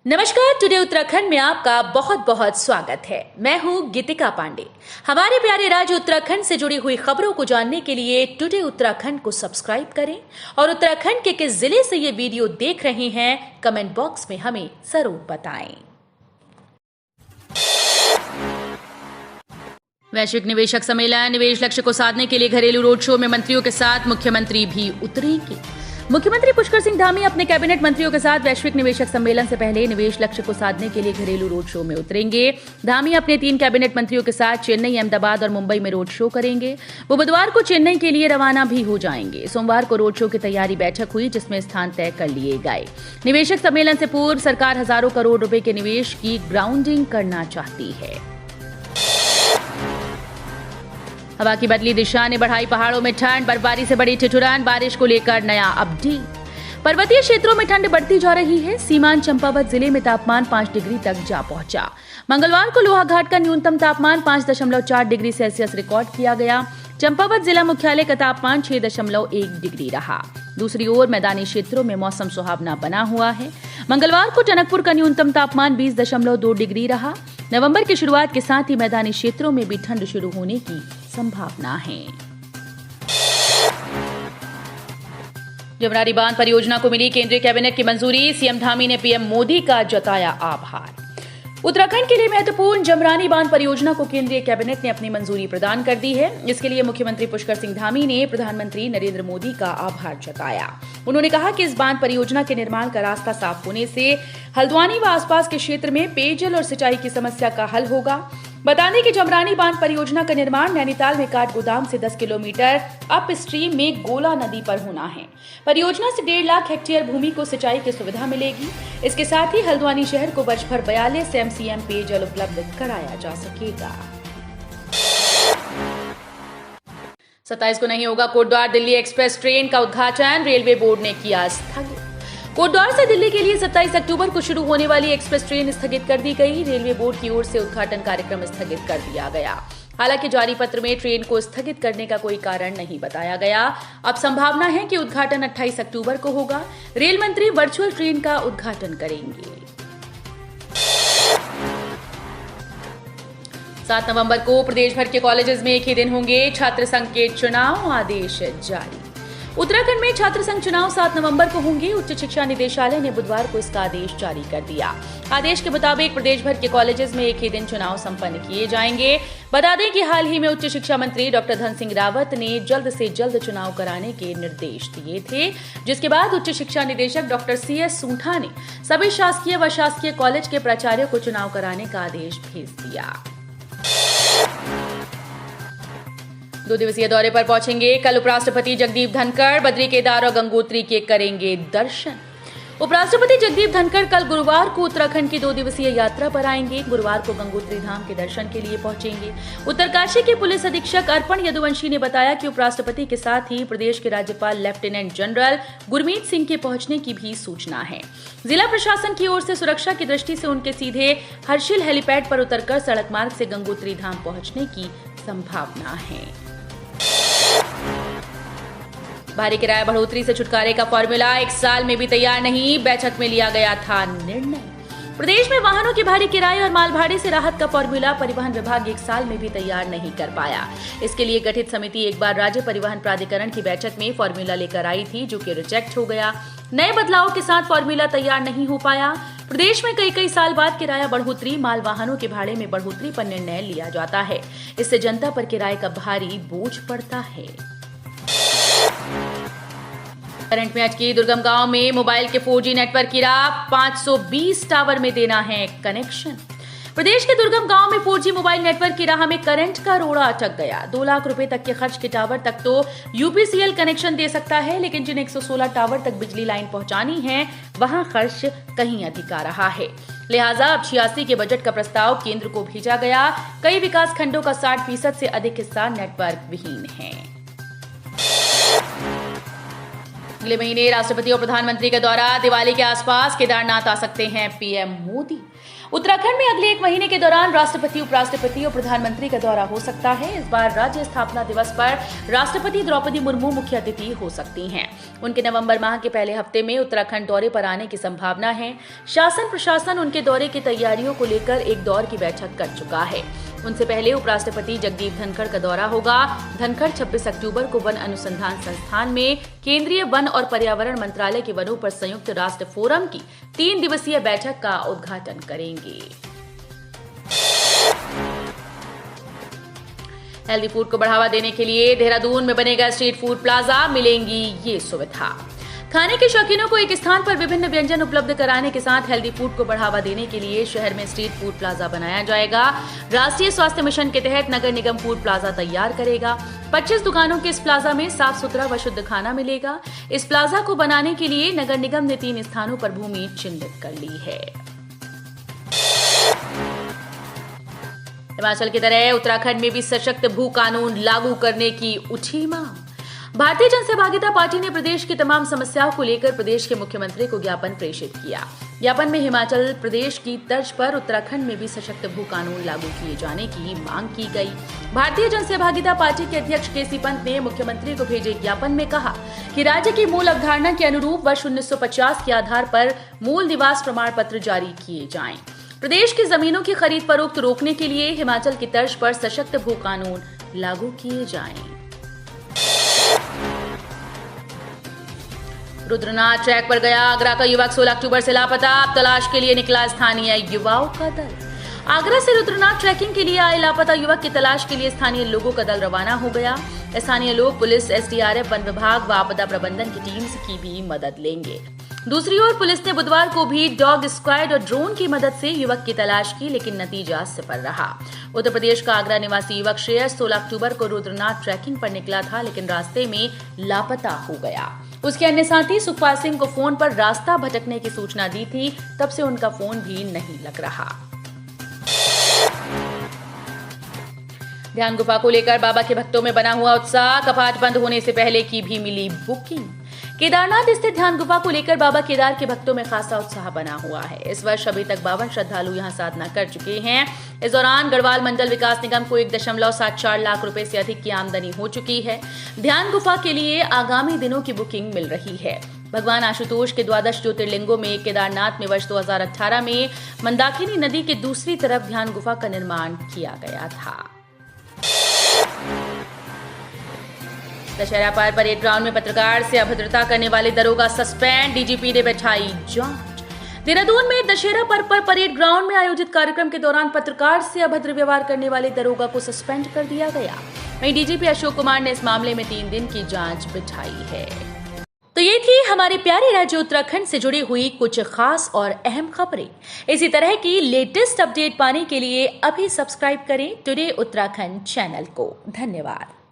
नमस्कार। टुडे उत्तराखंड में आपका बहुत बहुत स्वागत है। मैं हूं गीतिका पांडे। हमारे प्यारे राज्य उत्तराखंड से जुड़ी हुई खबरों को जानने के लिए टुडे उत्तराखंड को सब्सक्राइब करें और उत्तराखंड के किस जिले से ये वीडियो देख रहे हैं कमेंट बॉक्स में हमें जरूर बताएं। वैश्विक निवेशक सम्मेलन, निवेश लक्ष्य को साधने के लिए घरेलू रोड शो में मंत्रियों के साथ मुख्यमंत्री भी उतरेंगे। मुख्यमंत्री पुष्कर सिंह धामी अपने कैबिनेट मंत्रियों के साथ वैश्विक निवेशक सम्मेलन से पहले निवेश लक्ष्य को साधने के लिए घरेलू रोड शो में उतरेंगे। धामी अपने 3 कैबिनेट मंत्रियों के साथ चेन्नई, अहमदाबाद और मुंबई में रोड शो करेंगे। वो बुधवार को चेन्नई के लिए रवाना भी हो जाएंगे। सोमवार को रोड शो की तैयारी बैठक हुई, जिसमें स्थान तय कर लिए गए। निवेशक सम्मेलन से पूर्व सरकार हजारों करोड़ रुपए के निवेश की ग्राउंडिंग करना चाहती है। हवा की बदली दिशा ने बढ़ाई पहाड़ों में ठंड, बर्फबारी से बड़ी ठिठुरन, बारिश को लेकर नया अपडेट। पर्वतीय क्षेत्रों में ठंड बढ़ती जा रही है। सीमांत चंपावत जिले में तापमान 5 डिग्री तक जा पहुंचा। मंगलवार को लोहाघाट का न्यूनतम तापमान 5.4 डिग्री सेल्सियस रिकॉर्ड किया गया। चंपावत जिला मुख्यालय का तापमान 6.1 डिग्री रहा। दूसरी ओर मैदानी क्षेत्रों में मौसम सुहावना बना हुआ है। मंगलवार को टनकपुर का न्यूनतम तापमान 20.2 डिग्री रहा। नवंबर की शुरुआत के साथ ही मैदानी क्षेत्रों में भी ठंड शुरू होने की संभावना है। जमरानी बांध परियोजना को मिली केंद्रीय कैबिनेट की मंजूरी। सीएम धामी ने पीएम मोदी का जताया आभार। उत्तराखंड के लिए महत्वपूर्ण जमरानी बांध परियोजना को केंद्रीय कैबिनेट ने अपनी मंजूरी प्रदान कर दी है। इसके लिए मुख्यमंत्री पुष्कर सिंह धामी ने प्रधानमंत्री नरेंद्र मोदी का आभार जताया। उन्होंने कहा कि इस बांध परियोजना के निर्माण का रास्ता साफ होने से हल्द्वानी व आसपास के क्षेत्र में पेयजल और सिंचाई की समस्या का हल होगा। बता दें कि जमरानी बांध परियोजना का निर्माण नैनीताल में काठगोदाम से 10 किलोमीटर अप स्ट्रीम में गोला नदी पर होना है। परियोजना से 1.5 लाख हेक्टेयर भूमि को सिंचाई की सुविधा मिलेगी। इसके साथ ही हल्द्वानी शहर को वर्ष भर 42 एमसीएम पेयजल उपलब्ध कराया जा सकेगा। 27 को नहीं होगा कोटद्वार दिल्ली एक्सप्रेस ट्रेन का उद्घाटन, रेलवे बोर्ड ने किया स्थगित। कोटद्वार से दिल्ली के लिए 27 अक्टूबर को शुरू होने वाली एक्सप्रेस ट्रेन स्थगित कर दी गई। रेलवे बोर्ड की ओर से उद्घाटन कार्यक्रम स्थगित कर दिया गया। हालांकि जारी पत्र में ट्रेन को स्थगित करने का कोई कारण नहीं बताया गया। अब संभावना है कि उद्घाटन 28 अक्टूबर को होगा। रेल मंत्री वर्चुअल ट्रेन का उद्घाटन करेंगे। 7 नवंबर को प्रदेश भर के कॉलेजेस में एक ही दिन होंगे छात्र संघ के चुनाव, आदेश जारी। उत्तराखंड में छात्र संघ चुनाव 7 नवंबर को होंगे। उच्च शिक्षा निदेशालय ने बुधवार को इसका आदेश जारी कर दिया। आदेश के मुताबिक प्रदेश भर के कॉलेजेस में एक ही दिन चुनाव संपन्न किए जाएंगे। बता दें कि हाल ही में उच्च शिक्षा मंत्री डॉक्टर धन सिंह रावत ने जल्द से जल्द चुनाव कराने के निर्देश दिए थे, जिसके बाद उच्च शिक्षा निदेशक डॉक्टर CS सूठा ने सभी शासकीय व अशासकीय कॉलेज के प्राचार्यों को चुनाव कराने का आदेश भेज दिया। 2 दिवसीय दौरे पर पहुंचेंगे कल उपराष्ट्रपति जगदीप धनखड़। बद्री, केदार और गंगोत्री के करेंगे दर्शन। उपराष्ट्रपति जगदीप धनखड़ कल गुरुवार को उत्तराखंड की 2 दिवसीय यात्रा पर आएंगे। गुरुवार को गंगोत्री धाम के दर्शन के लिए पहुंचेंगे। उत्तरकाशी के पुलिस अधीक्षक अर्पण यदुवंशी ने बताया कि उपराष्ट्रपति के साथ ही प्रदेश के राज्यपाल लेफ्टिनेंट जनरल गुरमीत सिंह के पहुंचने की भी सूचना है। जिला प्रशासन की ओर से सुरक्षा की दृष्टि से उनके सीधे हर्षिल हेलीपैड पर उतरकर सड़क मार्ग से गंगोत्री धाम पहुंचने की संभावना है। भारी किराया बढ़ोतरी से छुटकारे का फॉर्मूला 1 साल में भी तैयार नहीं, बैठक में लिया गया था निर्णय। प्रदेश में वाहनों के भारी किराए और माल भाड़े से राहत का फॉर्मूला परिवहन विभाग 1 साल में भी तैयार नहीं कर पाया। इसके लिए गठित समिति एक बार राज्य परिवहन प्राधिकरण की बैठक में फॉर्मूला लेकर आई थी, जो कि रिजेक्ट हो गया। नए बदलावों के साथ फॉर्मूला तैयार नहीं हो पाया। प्रदेश में कई साल बाद किराया बढ़ोतरी, माल वाहनों के भाड़े में बढ़ोतरी पर निर्णय लिया जाता है। इससे जनता पर किराए का भारी बोझ पड़ता है। करंट में अटकी दुर्गम गांव में मोबाइल के 4G नेटवर्क गिरा। 520 टावर में देना है कनेक्शन। प्रदेश के दुर्गम गांव में 4G मोबाइल नेटवर्क की राह में करंट का रोड़ा अटक गया। 2 लाख रुपए तक के खर्च के टावर तक तो UPCL कनेक्शन दे सकता है, लेकिन जिन 116 टावर तक बिजली लाइन पहुंचानी है, वहां खर्च कहीं अधिक आ रहा है। लिहाजा अब 86 के बजट का प्रस्ताव केंद्र को भेजा गया। कई विकास खंडों का 60% से अधिक हिस्सा नेटवर्क विहीन है। अगले महीने राष्ट्रपति और प्रधानमंत्री का दौरा। दिवाली के आसपास केदारनाथ आ सकते हैं पीएम मोदी। उत्तराखंड में अगले 1 महीने के दौरान राष्ट्रपति, उपराष्ट्रपति और प्रधानमंत्री का दौरा हो सकता है। इस बार राज्य स्थापना दिवस पर राष्ट्रपति द्रौपदी मुर्मू मुख्य अतिथि हो सकती हैं। उनके नवंबर माह के पहले हफ्ते में उत्तराखंड दौरे पर आने की संभावना है। शासन प्रशासन उनके दौरे की तैयारियों को लेकर एक दौर की बैठक कर चुका है। उनसे पहले उपराष्ट्रपति जगदीप धनखड़ का दौरा होगा। धनखड़ 26 अक्टूबर को वन अनुसंधान संस्थान में केंद्रीय वन और पर्यावरण मंत्रालय के वनों पर संयुक्त राष्ट्र फोरम की 3 दिवसीय बैठक का उद्घाटन करेंगे। हेल्दी फूड को बढ़ावा देने के लिए देहरादून में बनेगा स्ट्रीट फूड प्लाजा, मिलेंगी ये सुविधा। खाने के शौकीनों को एक स्थान पर विभिन्न व्यंजन उपलब्ध कराने के साथ हेल्दी फूड को बढ़ावा देने के लिए शहर में स्ट्रीट फूड प्लाजा बनाया जाएगा। राष्ट्रीय स्वास्थ्य मिशन के तहत नगर निगम फूड प्लाजा तैयार करेगा। 25 दुकानों के इस प्लाजा में साफ सुथरा व शुद्ध खाना मिलेगा। इस प्लाजा को बनाने के लिए नगर निगम ने 3 स्थानों पर भूमि चिन्हित कर ली है। हिमाचल की तरह उत्तराखंड में भी सशक्त भू कानून लागू करने की उठी मांग। भारतीय जन सहभागिता पार्टी ने प्रदेश की तमाम समस्याओं को लेकर प्रदेश के मुख्यमंत्री को ज्ञापन प्रेषित किया। ज्ञापन में हिमाचल प्रदेश की तर्ज पर उत्तराखंड में भी सशक्त भू कानून लागू किए जाने की मांग की गई। भारतीय जन सहभागिता पार्टी के अध्यक्ष केसी पंत ने मुख्यमंत्री को भेजे ज्ञापन में कहा कि राज्य की मूल अवधारणा के अनुरूप वर्ष 1950 के आधार पर मूल निवास प्रमाण पत्र जारी किए जाएं। प्रदेश की जमीनों की खरीद फरोख्त रोकने के लिए हिमाचल की तर्ज पर सशक्त भू कानून लागू किए जाएं। रुद्रनाथ ट्रैक पर गया आगरा का युवक 16 अक्टूबर से लापता। तलाश के लिए निकला स्थानीय युवाओं का दल। आगरा से रुद्रनाथ ट्रैकिंग के लिए आए लापता युवक की तलाश के लिए स्थानीय लोगों का दल रवाना हो गया। स्थानीय लोग पुलिस, एसडीआरएफ, वन विभाग व आपदा प्रबंधन की टीम की भी मदद लेंगे। दूसरी ओर पुलिस ने बुधवार को भी डॉग स्क्वाड और ड्रोन की मदद से युवक की तलाश की, लेकिन नतीजा सिफर रहा। उत्तर प्रदेश का आगरा निवासी युवक श्रेयस 16 अक्टूबर को रुद्रनाथ ट्रैकिंग पर निकला था, लेकिन रास्ते में लापता हो गया। उसके अन्य साथी सुखपाल सिंह को फोन पर रास्ता भटकने की सूचना दी थी, तब से उनका फोन भी नहीं लग रहा। ध्यान गुफा को लेकर बाबा के भक्तों में बना हुआ उत्साह। कपाट बंद होने से पहले की भी मिली बुकिंग। केदारनाथ स्थित ध्यान गुफा को लेकर बाबा केदार के भक्तों में खासा उत्साह बना हुआ है। इस वर्ष अभी तक 52 श्रद्धालु यहां साधना कर चुके हैं। इस दौरान गढ़वाल मंडल विकास निगम को 1.74 लाख रुपए से अधिक की आमदनी हो चुकी है। ध्यान गुफा के लिए आगामी दिनों की बुकिंग मिल रही है। भगवान आशुतोष के 12 ज्योतिर्लिंगों में केदारनाथ में वर्ष 2018 में मंदाकिनी नदी के दूसरी तरफ ध्यान गुफा का निर्माण किया गया था। दशहरा पर परेड ग्राउंड में पत्रकार से अभद्रता करने वाले दरोगा सस्पेंड, डीजीपी ने बैठाई जांच। देहरादून में दशहरा पर्व पर परेड ग्राउंड में आयोजित कार्यक्रम के दौरान पत्रकार से अभद्र व्यवहार करने वाले दरोगा को सस्पेंड कर दिया गया। वहीं डीजीपी अशोक कुमार ने इस मामले में 3 दिन की जांच बिठाई है। तो ये थी हमारे प्यारे राज्य उत्तराखंड से जुड़ी हुई कुछ खास और अहम खबरें। इसी तरह की लेटेस्ट अपडेट पाने के लिए अभी सब्सक्राइब करें टुडे उत्तराखंड चैनल को। धन्यवाद।